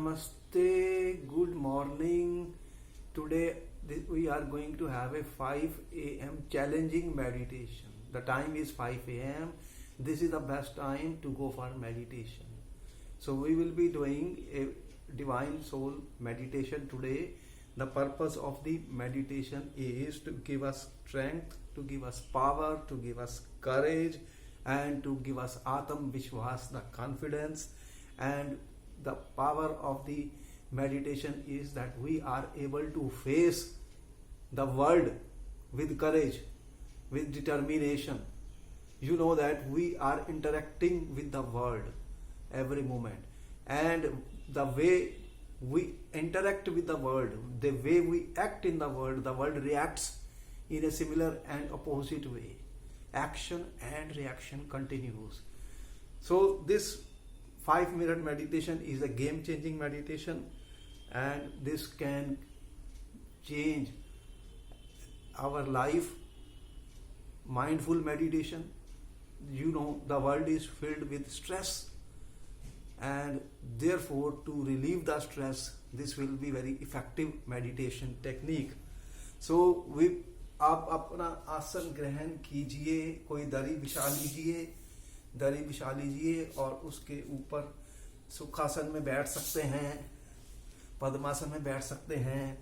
Namaste, good morning. Today we are going to have a 5 a.m. challenging meditation. The time is 5 a.m. This is the best time to go for meditation. So we will be doing a divine soul meditation today. The purpose of the meditation is to give us strength, to give us power, to give us courage, and to give us Atam Vishwas, the confidence. And the power of the meditation is that we are able to face the world with courage, with determination. You know that we are interacting with the world every moment, and the way we interact with the world, the way we act in the world reacts in a similar and opposite way. Action and reaction continues. So this 5-minute meditation is a game-changing meditation, and this can change our life. Mindful meditation. You know, the world is filled with stress, and therefore to relieve the stress, this will be very effective meditation technique. So आप अपना आसन ग्रहण कीजिए, कोई दरी बिछा लीजिए और उसके ऊपर सुखासन में बैठ सकते हैं, पद्मासन में बैठ सकते हैं।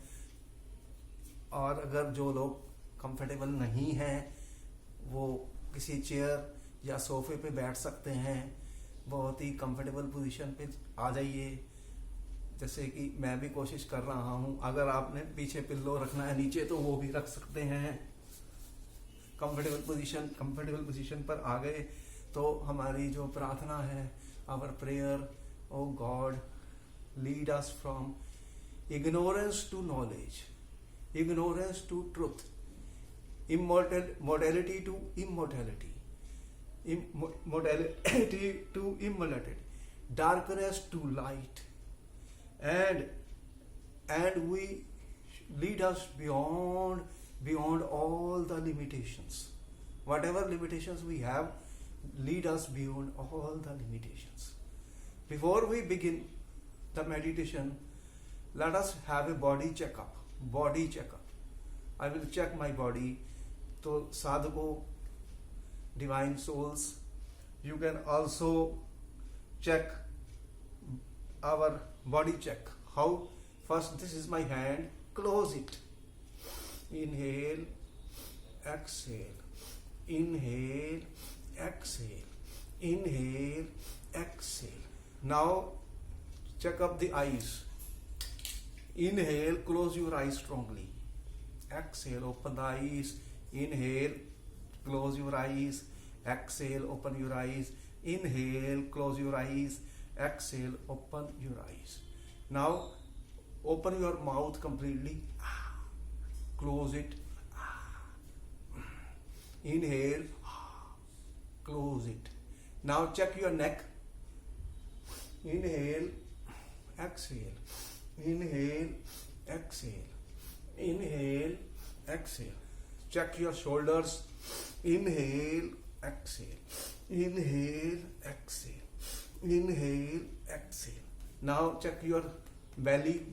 और अगर जो लोग कंफर्टेबल नहीं हैं वो किसी चेयर या सोफे पे बैठ सकते हैं। बहुत ही कंफर्टेबल पोजीशन पे आ जाइए, जैसे कि मैं भी कोशिश कर रहा हूँ। अगर आपने पीछे पिल्लो रखना है नीचे तो वो भी रख सकते हैं। कंफर्टेबल पोजीशन पर आ गए तो हमारी जो प्रार्थना है, our prayer, O God lead us from ignorance to knowledge, ignorance to truth, mortality to immortality, mortality to immortality, darkness to light, and we lead us beyond all the limitations. Whatever limitations we have, lead us beyond all the limitations. Before we begin the meditation, let us have a body checkup. I will check my body. So sadhako, divine souls, you can also check our body check. How? First, this is my hand. Close it. Inhale, exhale. Inhale, exhale. Inhale, exhale. Now check up the eyes. Inhale, close your eyes strongly. Exhale, open the eyes. Inhale, close your eyes. Exhale, open your eyes. Inhale, close your eyes. Exhale, open your eyes. Now open your mouth completely. Close it. Inhale, close it. Now check your neck. Inhale, exhale. Inhale, exhale. Inhale, exhale. Check your shoulders. Inhale, exhale. Inhale, exhale. Inhale, exhale. Now check your belly.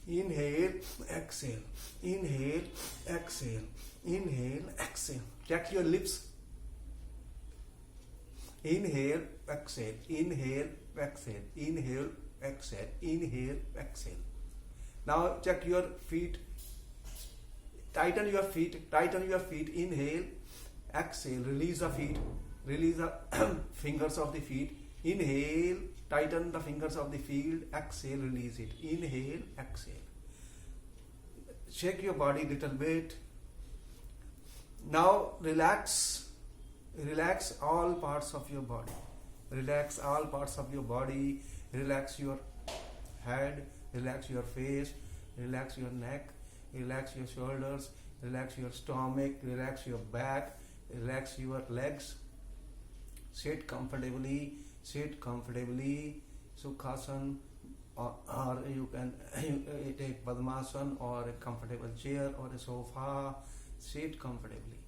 Inhale, exhale. Inhale, exhale. Inhale, exhale. Check your lips. Inhale, exhale. Inhale, exhale. Inhale, exhale. Inhale, exhale. Now check your feet. Tighten your feet. Inhale, exhale. Release the feet. Release the fingers of the feet. Inhale, tighten the fingers of the feet. Exhale, release it. Inhale, exhale. Shake your body little bit. Now relax all parts of your body. Relax all parts of your body. Relax your head, relax your face, relax your neck, relax your shoulders, relax your stomach, relax your back, relax your legs. Sit comfortably. Sukhasan, or you can take Padmasan or a comfortable chair or a sofa. Sit comfortably.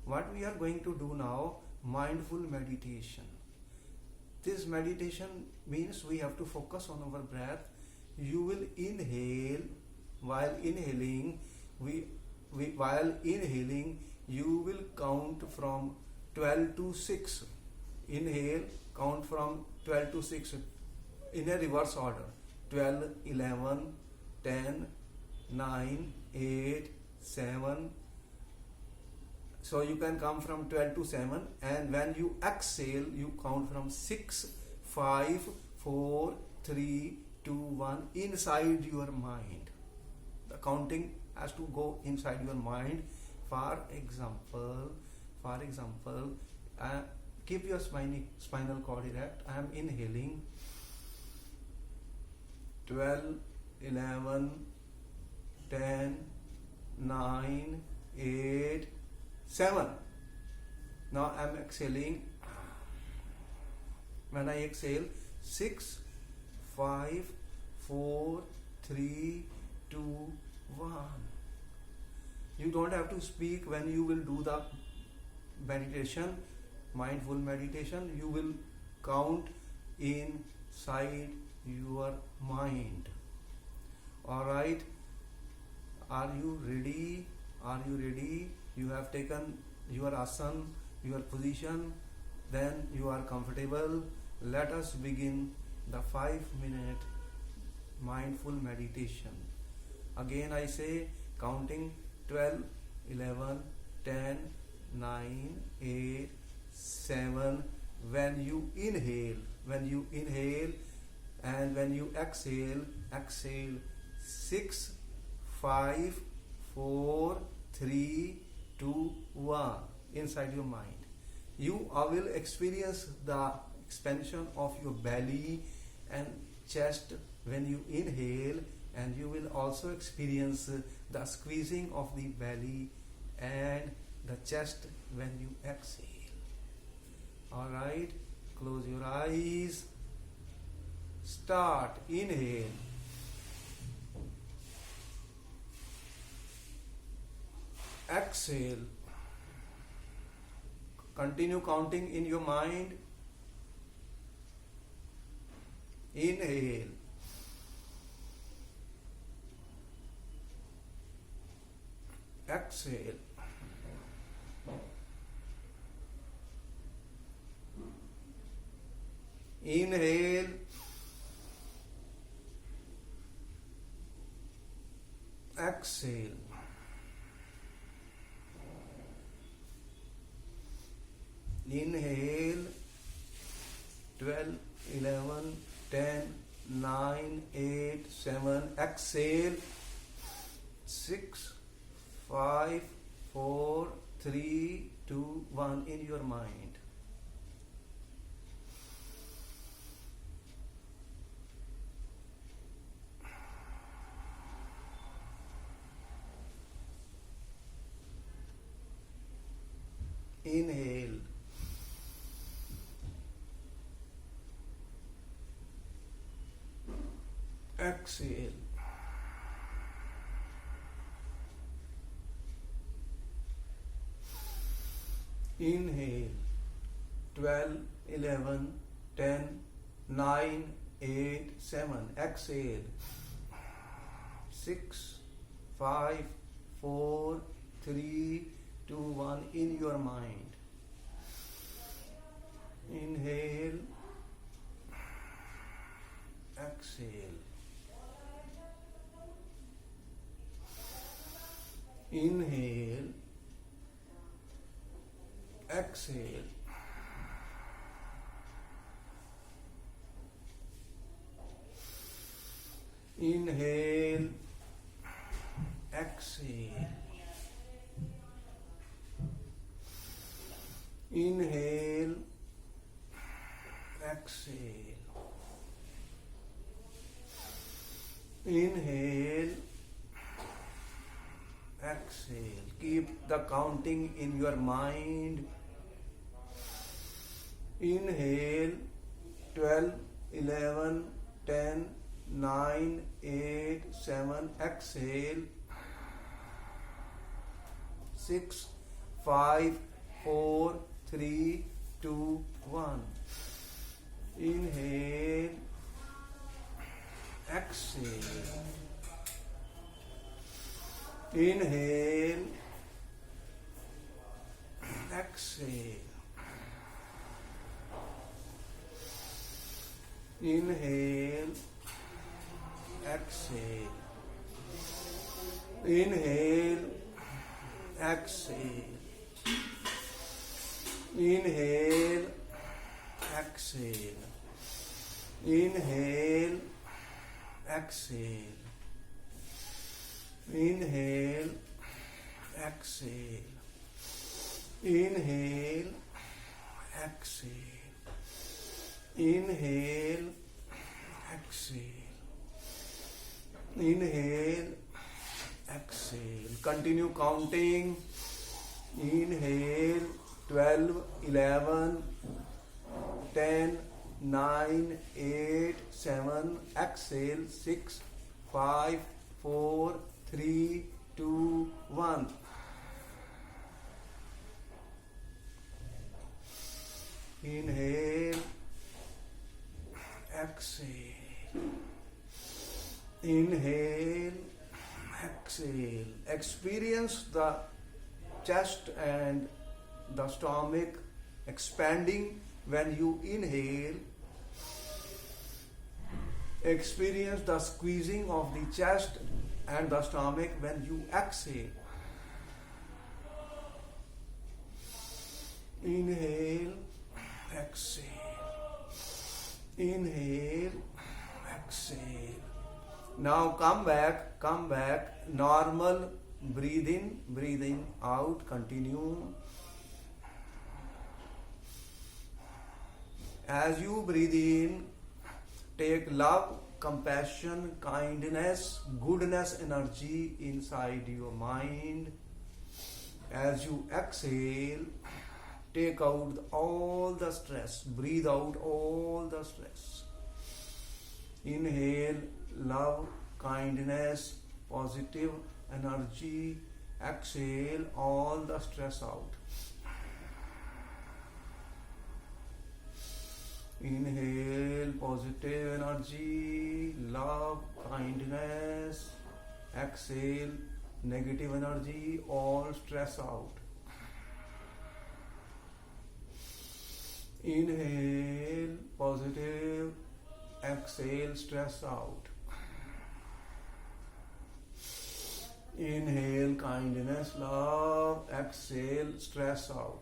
What we are going to do now, mindful meditation. This meditation means we have to focus on our breath. You will inhale. While inhaling, while inhaling, you will count from 12 to 6. Inhale, count from 12 to 6 in a reverse order. 12, 11, 10, 9, 8, 7. So you can come from 12 to 7, and when you exhale, you count from 6, 5, 4, 3, 2, 1 inside your mind. The counting has to go inside your mind. For example, keep your spinal cord erect. I am inhaling 12, 11, 10, 9, 8, 7. Now I am exhaling. When I exhale, 6, 5, 4, 3, 2, 1. You don't have to speak when you will do the meditation, mindful meditation. You will count inside your mind. Alright, are you ready? Are you ready? You have taken your asana, your position, then you are comfortable. Let us begin the 5-minute mindful meditation. Again I say, counting 12, 11, 10, 9, 8, 7. When you inhale, and when you exhale, 6, 5, 4, 3, 2, 1 inside your mind. You will experience the expansion of your belly and chest when you inhale, and you will also experience the squeezing of the belly and the chest when you exhale. Alright, close your eyes. Start. Inhale. Exhale. Continue counting in your mind. Inhale. Exhale. Inhale. Exhale. Inhale. 12, 11, 10, 9, 8, 7. Exhale. 6, 5, 4, 3, 2, 1 in your mind. Inhale. Exhale. Inhale. 12, 11, 10, 9, 8, 7. Exhale. 6, 5, 4, 3, 2, 1 in your mind. Inhale. Exhale. Inhale. Exhale. Inhale. Exhale. Inhale. Exhale. Inhale. Exhale. Keep the counting in your mind. Inhale. 12, 11, 10, 9, 8, 7. Exhale. 6, 5, 4, 3, 2, 1. Inhale, exhale. Inhale, exhale. Inhale, exhale. Inhale, exhale. Inhale, exhale. Inhale, exhale. Inhale, exhale. Inhale, exhale. Inhale, exhale. Inhale, exhale. Continue counting. Inhale, 12, 11, 10, 9, 8, 7. Exhale, 6, 5, 4, 3, 2, 1. Inhale, exhale. Inhale, exhale. Experience the chest and the stomach expanding when you inhale. Experience the squeezing of the chest and the stomach when you exhale. Inhale, exhale. Inhale, exhale. Now come back. Normal breathing out. Continue. As you breathe in, take love, compassion, kindness, goodness, energy inside your mind. As you exhale, take out all the stress. Breathe out all the stress. Inhale love, kindness, positive energy. Exhale all the stress out. Inhale positive energy, love, kindness. Exhale negative energy, all stress out. Inhale positive, exhale stress out. Inhale kindness, love, exhale stress out.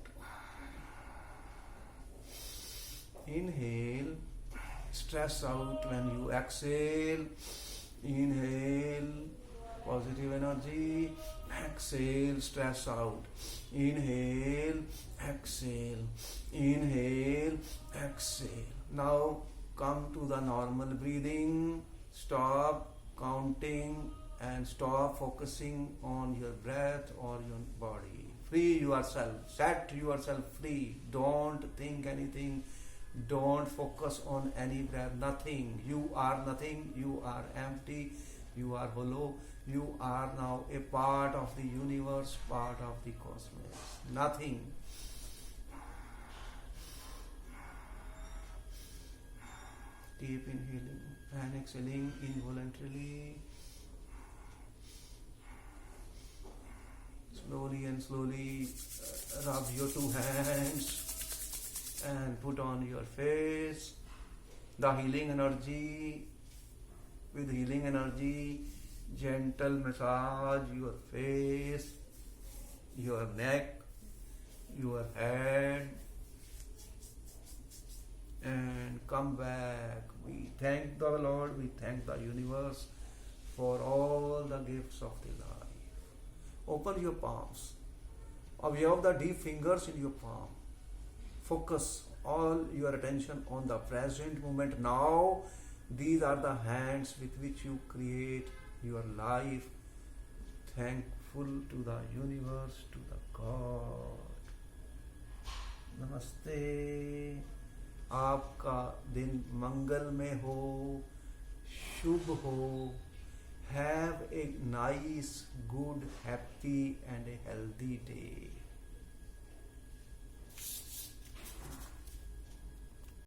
Inhale stress out when you exhale. Inhale positive energy, exhale stress out. Inhale, exhale. Inhale, exhale. Now come to the normal breathing. Stop counting and stop focusing on your breath or your body. Free yourself. Set yourself free. Don't think anything. Don't focus on any breath. Nothing. You are nothing. You are empty. You are hollow. You are now a part of the universe, part of the cosmos. Nothing. Deep inhaling and exhaling involuntarily. Slowly rub your two hands and put on your face the healing energy. With healing energy, gentle massage your face, your neck, your head, and come back. We thank the Lord, we thank the universe for all the gifts of the life. Open your palms. Observe the deep fingers in your palm. Focus all your attention on the present moment. Now, these are the hands with which you create your life. Thankful to the universe, to the God. Namaste. आपका दिन मंगलमय हो, शुभ हो. Have a nice, good, happy and a healthy day.